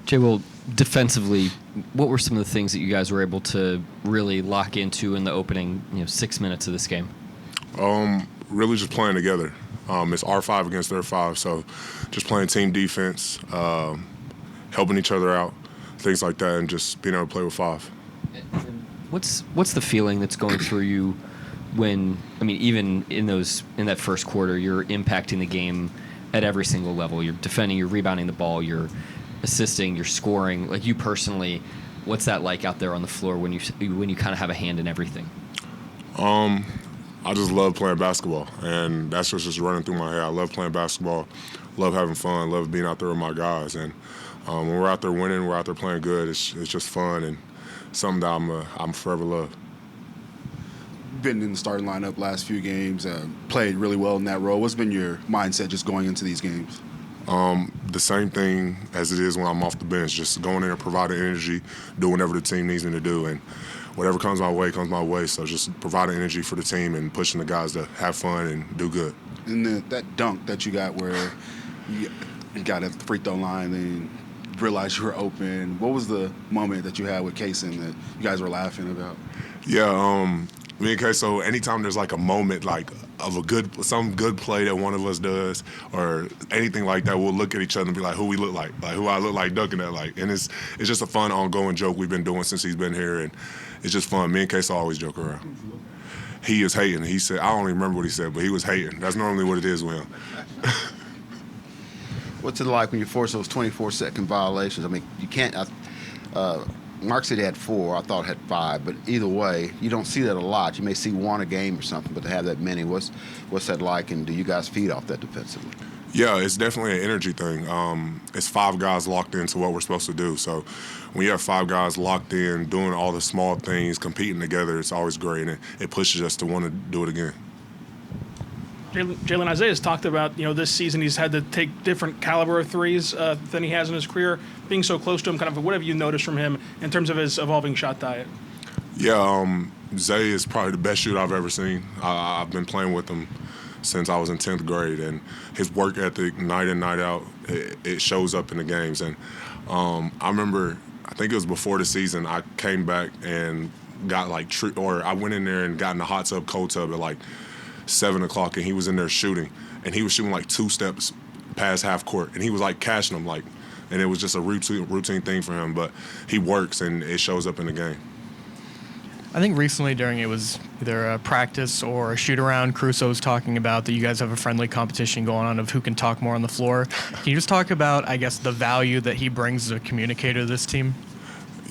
Jay, well, defensively, what were some of the things that you guys were able to really lock into in the opening 6 minutes of this game? Really just playing together. It's our 5 against their 5, so just playing team defense, helping each other out, things like that, and just being able to play with 5. What's the feeling that's going through you when, even in that first quarter, you're impacting the game at every single level? You're defending, you're rebounding the ball, you're assisting, you're scoring. Like, you personally, what's that like out there on the floor when you kind of have a hand in everything? I just love playing basketball, and that's just running through my head. I love playing basketball, love having fun, love being out there with my guys. And when we're out there winning, we're out there playing good, it's just fun and something that I'm forever love. Been in the starting lineup last few games, played really well in that role. What's been your mindset just going into these games? The same thing as it is when I'm off the bench, just going in and providing energy, doing whatever the team needs me to do, and whatever comes my way. So just providing energy for the team and pushing the guys to have fun and do good. And that dunk that you got where you got at the free throw line and realized you were open, what was the moment that you had with Kaysen that you guys were laughing about? Yeah, me and Queso, anytime there's like a moment like of some good play that one of us does or anything like that, we'll look at each other and be like, who we look like who I look like dunking that like. And it's just a fun ongoing joke we've been doing since he's been here, and it's just fun. Me and Queso always joke around. He is hating. He said, I don't even remember what he said, but he was hating. That's normally what it is with him. What's it like when you force those 24-second violations? You can't. Mark said he had 4. I thought had 5. But either way, you don't see that a lot. You may see 1 a game or something, but to have that many, what's that like? And do you guys feed off that defensively? Yeah, it's definitely an energy thing. It's 5 guys locked into what we're supposed to do. So when you have 5 guys locked in, doing all the small things, competing together, it's always great, and it pushes us to want to do it again. Jaylin, Isaiah's talked about, this season he's had to take different caliber of threes than he has in his career. Being so close to him, kind of what have you noticed from him in terms of his evolving shot diet? Yeah, Zay is probably the best shooter I've ever seen. I've been playing with him since I was in 10th grade, and his work ethic night in, night out, it shows up in the games. And I remember, I think it was before the season, I came back and got I went in there and got in the hot tub, cold tub at like 7 o'clock, and he was in there shooting, and he was shooting like 2 steps past half court, and he was like catching them and it was just a routine thing for him, but he works and it shows up in the game. I think recently during it was either a practice or a shoot around, Caruso was talking about that you guys have a friendly competition going on of who can talk more on the floor. Can you just talk about, I guess, the value that he brings as a communicator to this team?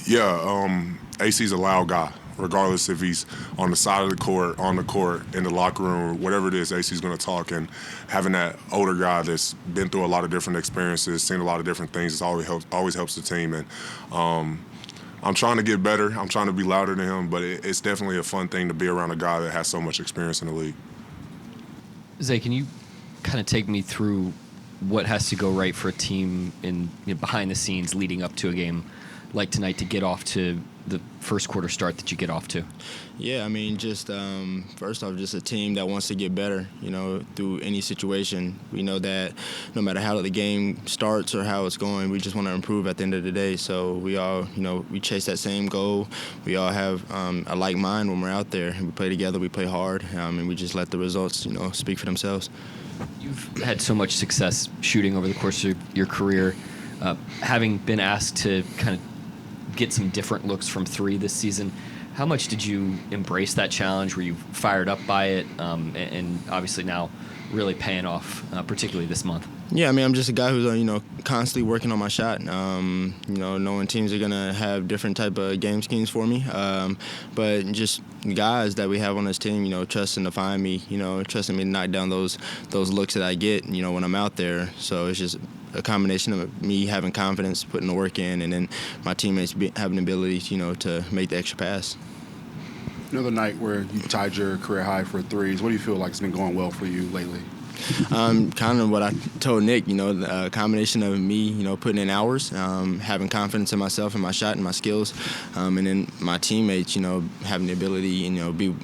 Yeah, AC's a loud guy. Regardless if he's on the side of the court, on the court, in the locker room, whatever it is, AC's going to talk. And having that older guy that's been through a lot of different experiences, seen a lot of different things, it always helps the team. And I'm trying to get better. I'm trying to be louder than him, but it's definitely a fun thing to be around a guy that has so much experience in the league. Zay, can you kind of take me through what has to go right for a team in behind the scenes leading up to a game like tonight to get off to the first quarter start that you get off to? Yeah, just first off, just a team that wants to get better, through any situation. We know that no matter how the game starts or how it's going, we just want to improve at the end of the day. So we all, we chase that same goal. We all have a like mind when we're out there. We play together, we play hard, and we just let the results, speak for themselves. You've had so much success shooting over the course of your career. Having been asked to kind of get some different looks from 3 this season, how much did you embrace that challenge? Were you fired up by it? And obviously now really paying off, particularly this month. Yeah, I'm just a guy who's constantly working on my shot. Knowing teams are gonna have different type of game schemes for me, but just guys that we have on this team, trusting to find me, trusting me to knock down those looks that I get, when I'm out there. So it's just a combination of me having confidence, putting the work in, and then my teammates having the ability, to make the extra pass. Another night where you tied your career high for threes. What do you feel like has been going well for you lately? Kind of what I told Nick, a combination of me, putting in hours, having confidence in myself and my shot and my skills, and then my teammates, having the ability,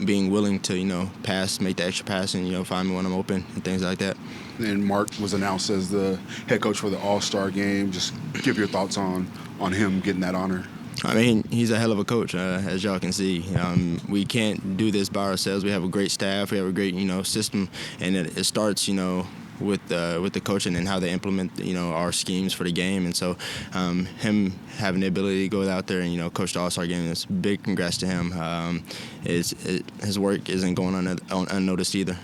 being willing to, pass, make the extra pass and, find me when I'm open and things like that. And Mark was announced as the head coach for the All-Star game. Just give your thoughts on him getting that honor. I mean, he's a hell of a coach, as y'all can see. We can't do this by ourselves. We have a great staff. We have a great, system, and it starts, with the coaching and how they implement, our schemes for the game. And so, him having the ability to go out there and, coach the All-Star game, it's big congrats to him. His work isn't going unnoticed either.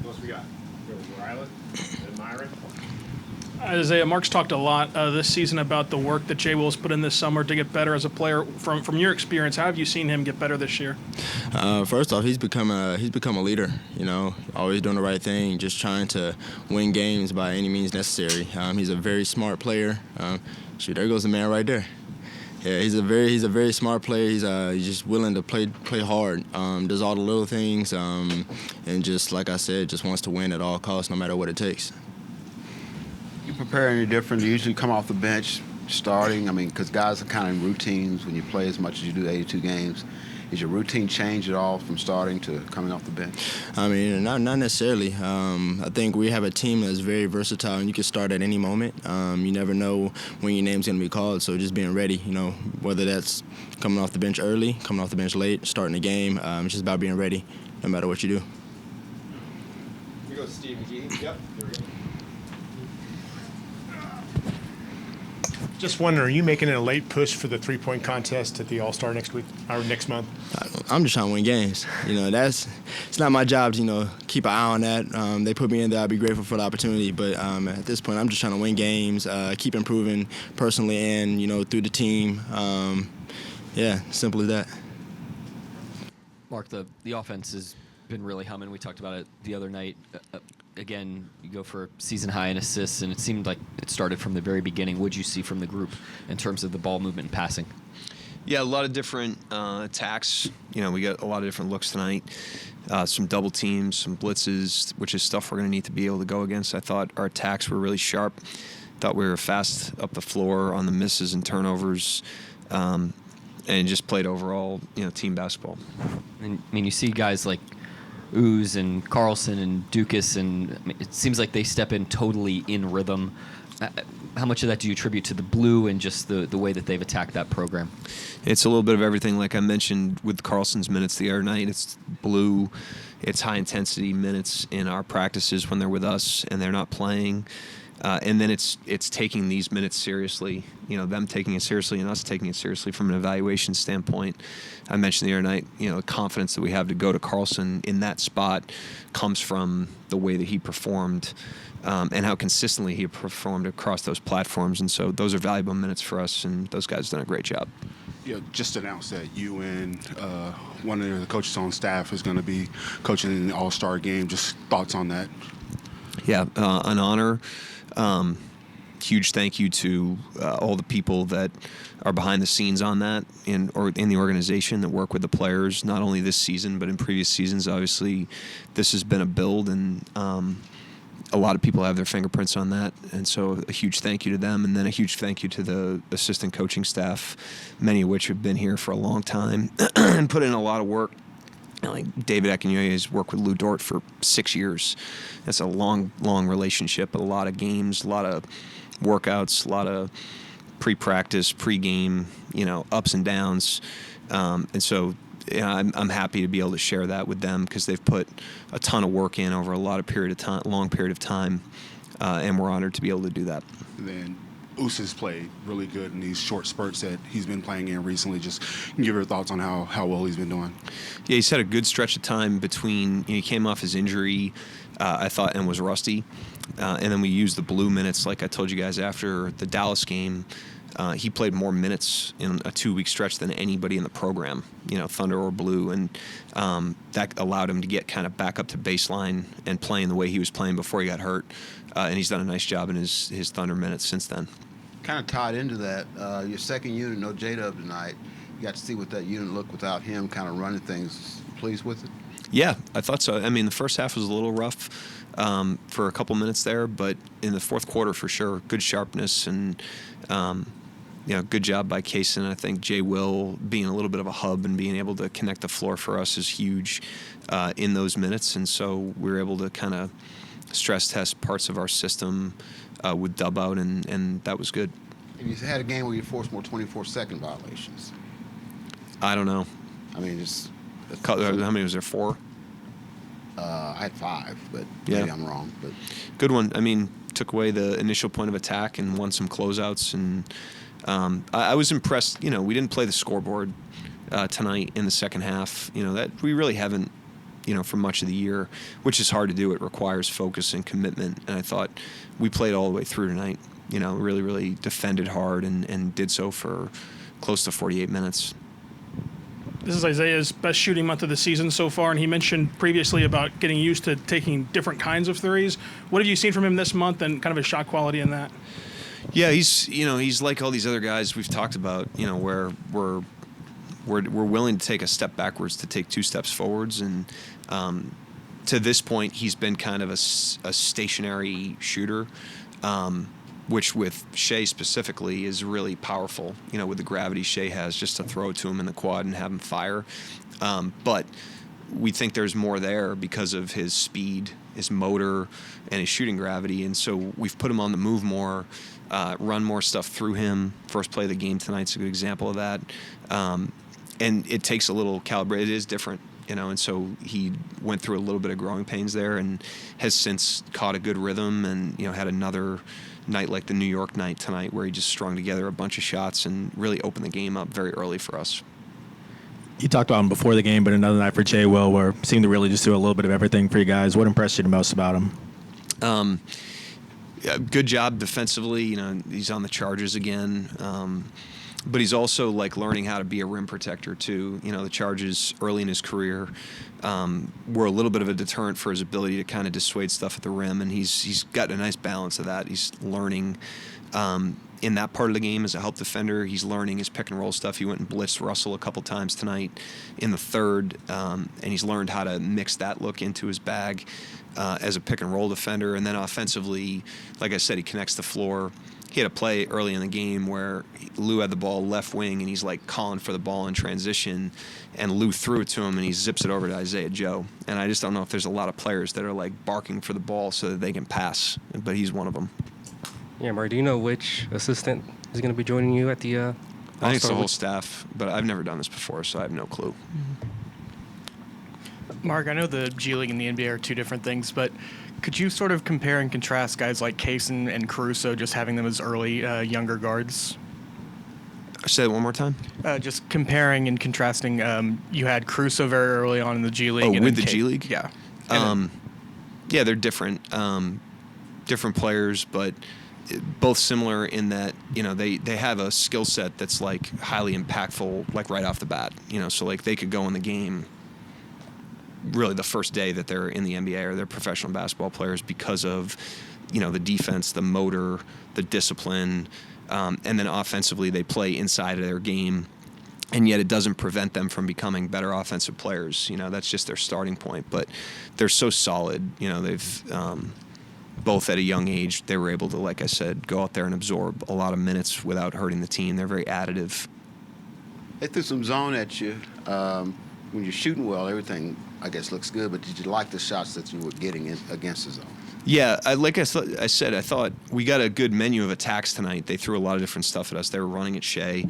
What else we got? Rylan and Myron. Isaiah, Mark's talked a lot this season about the work that Jay Will's put in this summer to get better as a player. From your experience, how have you seen him get better this year? First off, he's become a leader. Always doing the right thing, just trying to win games by any means necessary. He's a very smart player. There goes the man right there. Yeah, he's a very smart player. He's just willing to play hard. Does all the little things, and just like I said, just wants to win at all costs, no matter what it takes. You prepare any different? You usually come off the bench starting? Because guys are kind of in routines when you play as much as you do 82 games. Is your routine change at all from starting to coming off the bench? Not necessarily. I think we have a team that's very versatile, and you can start at any moment. You never know when your name's going to be called, so just being ready, whether that's coming off the bench early, coming off the bench late, starting the game. It's just about being ready no matter what you do. Here we go, Steve McGee. Yep. There we go. Just wondering, are you making it a late push for the three-point contest at the All-Star next week or next month? I'm just trying to win games. It's not my job to keep an eye on that. They put me in there. I'd be grateful for the opportunity, but at this point, I'm just trying to win games, keep improving personally and through the team. Simple as that. Mark, the offense has been really humming. We talked about it the other night. Again, you go for season high in assists, and it seemed like it started from the very beginning. What did you see from the group in terms of the ball movement and passing? Yeah, a lot of different attacks. We got a lot of different looks tonight. Some double teams, some blitzes, which is stuff we're going to need to be able to go against. I thought our attacks were really sharp. Thought we were fast up the floor on the misses and turnovers, and just played overall, team basketball. And you see guys like Ooze and Carlson and Dukas, and it seems like they step in totally in rhythm. How much of that do you attribute to the blue and just the way that they've attacked that program? It's a little bit of everything. Like I mentioned with Carlson's minutes the other night, it's blue. It's high-intensity minutes in our practices when they're with us and they're not playing. And then it's taking these minutes seriously, them taking it seriously and us taking it seriously from an evaluation standpoint. I mentioned the other night, the confidence that we have to go to Carlson in that spot comes from the way that he performed and how consistently he performed across those platforms. And so those are valuable minutes for us, and those guys have done a great job. Just announced that you and one of the coaches on staff is going to be coaching in the All-Star game. Just thoughts on that? Yeah, an honor. Huge thank you to all the people that are behind the scenes on that in the organization that work with the players, not only this season but in previous seasons. Obviously, this has been a build, and a lot of people have their fingerprints on that, and so a huge thank you to them, and then a huge thank you to the assistant coaching staff, many of which have been here for a long time and put in a lot of work. Like David Daigneault has worked with Lou Dort for 6 years. That's a long relationship, a lot of games, a lot of workouts, a lot of pre-practice, pre-game, ups and downs. And so I'm happy to be able to share that with them because they've put a ton of work in over a long period of time, and we're honored to be able to do that. And then Oos has played really good in these short spurts that he's been playing in recently. Just give your thoughts on how well he's been doing. Yeah, he's had a good stretch of time between. He came off his injury, I thought, and was rusty. And then we used the blue minutes, like I told you guys after the Dallas game. He played more minutes in a 2-week stretch than anybody in the program, Thunder or Blue, and that allowed him to get kind of back up to baseline and playing the way he was playing before he got hurt. And he's done a nice job in his Thunder minutes since then. Kind of tied into that, your second unit, no J-Dub tonight. You got to see what that unit looked without him kind of running things. Pleased with it? Yeah, I thought so. I mean, the first half was a little rough for a couple minutes there, but in the fourth quarter, for sure, good sharpness and good job by Kaysen. I think Jay Will being a little bit of a hub and being able to connect the floor for us is huge in those minutes, and so we were able to kind of stress test parts of our system with dub out, and that was good. Have you had a game where you forced more 24-second violations? I don't know. I mean, just How many was there? 4? I had 5, but Yeah. maybe I'm wrong. But Good one. I mean, took away the initial point of attack and won some closeouts. And I was impressed. We didn't play the scoreboard tonight in the second half. That we really haven't, for much of the year, which is hard to do. It requires focus and commitment. And I thought we played all the way through tonight. Really, really defended hard and did so for close to 48 minutes. This is Isaiah's best shooting month of the season so far, and he mentioned previously about getting used to taking different kinds of threes. What have you seen from him this month and kind of his shot quality in that? Yeah, he's like all these other guys we've talked about, where we're willing to take a step backwards to take 2 steps forwards. And to this point, he's been kind of a stationary shooter, which with Shea specifically is really powerful, with the gravity Shea has just to throw it to him in the quad and have him fire. But we think there's more there because of his speed, his motor, and his shooting gravity. And so we've put him on the move more, run more stuff through him. First play of the game tonight's a good example of that. And it takes a little calibrate. It is different. And so he went through a little bit of growing pains there and has since caught a good rhythm and, had another night like the New York night tonight where he just strung together a bunch of shots and really opened the game up very early for us. You talked about him before the game, but another night for Jay Will where seemed to really just do a little bit of everything for you guys. What impressed you the most about him? Yeah, good job defensively. He's on the charges again. But he's also learning how to be a rim protector too. The charges early in his career were a little bit of a deterrent for his ability to kind of dissuade stuff at the rim, and he's got a nice balance of that. He's learning in that part of the game as a help defender. He's learning his pick and roll stuff. He went and blitzed Russell a couple times tonight in the third, and he's learned how to mix that look into his bag as a pick and roll defender. And then offensively, like I said, he connects the floor. He had a play early in the game where Lou had the ball left wing, and he's calling for the ball in transition, and Lou threw it to him, and he zips it over to Isaiah Joe. And I just don't know if there's a lot of players that are barking for the ball so that they can pass, but he's one of them. Yeah, Mark, do you know which assistant is going to be joining you at the I think it's the All-Star? whole staff, but I've never done this before, so I have no clue. Mark, I know the G League and the NBA are 2 different things, but could you sort of compare and contrast guys like Kaysen and Caruso, just having them as early, younger guards? Say that one more time. Just comparing and contrasting. You had Caruso very early on in the G League. Oh, and with then the G League? Yeah. Yeah, they're different. Different players, but both similar in that, they have a skill set that's highly impactful, right off the bat. So they could go in the game really the first day that they're in the NBA or they're professional basketball players because of, the defense, the motor, the discipline, and then offensively they play inside of their game, and yet it doesn't prevent them from becoming better offensive players. That's just their starting point, but they're so solid. They've both at a young age, they were able to, like I said, go out there and absorb a lot of minutes without hurting the team. They're very additive. They threw some zone at you. When you're shooting well, everything, I guess, looks good, but did you like the shots that you were getting against the zone? Yeah, I said, I thought we got a good menu of attacks tonight. They threw a lot of different stuff at us. They were running at Shea.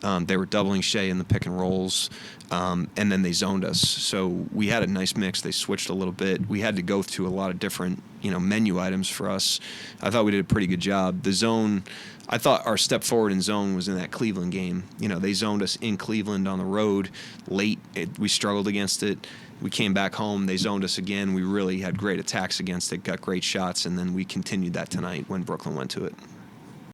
They were doubling Shea in the pick and rolls, and then they zoned us. So we had a nice mix. They switched a little bit. We had to go through a lot of different, menu items for us. I thought we did a pretty good job. The zone, I thought our step forward in zone was in that Cleveland game. They zoned us in Cleveland on the road late. We struggled against it. We came back home. They zoned us again. We really had great attacks against it, got great shots, and then we continued that tonight when Brooklyn went to it.